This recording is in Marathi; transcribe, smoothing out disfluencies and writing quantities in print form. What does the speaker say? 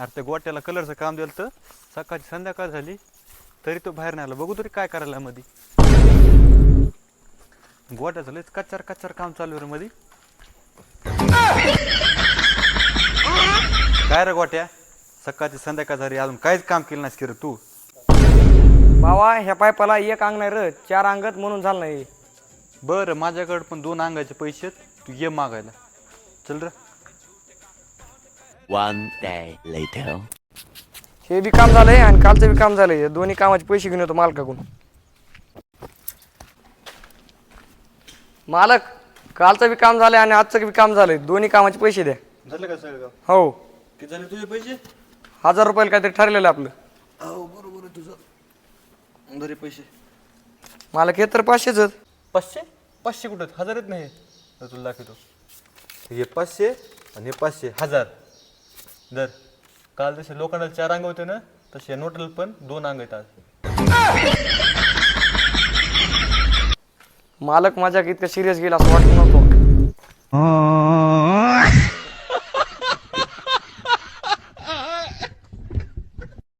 अरे त्या गोट्याला कलरचं काम दिलं तर सकाळची संध्याकाळ झाली तरी तो बाहेर नाही आला. बघू तरी काय करायला मध्ये. गोट्याचं लयच कच्चार कच्चार काम चालू आहे रे मध्ये. काय रे गोट्या, सकाळची संध्याकाळ झाली अजून काहीच काम केलं नाहीस की रे तू. बाबा ह्या पायपाला एक अंग नाही र, 4 अंगत म्हणून झालं नाही. बरं माझ्याकडे पण 2 अंगाचे पैसे आहेत, तू ये मागायला. चल रे. One day later. हे बी काम झालंय आणि कालचं बी काम झालंय. दोन्ही कामाचे पैसे घेऊन येतो मालकाकडून. मालक, कालचं बी काम झालंय आणि आजचं बी काम झालंय. दोन्ही कामाचे पैसे द्या. झालं का सगळं? हो, किती झाले तुझे पैसे? 1000 रुपयाला काहीतरी ठरलेलं आपलं. हो बरोबर आहे तुझं. बरे पैसे मालक हे तर 500च. 500? 500 कुठं? 1000च नाही. तुला दाखवतो. हे 500 आणि हे 500, 1000. दर काल जसे लोखंडाला 4 अंग होते ना, तसे नोटला पण 2 अंग आहेत आज. मालक माझ्या इतकं सिरियस गेला असं वाटत नव्हतं.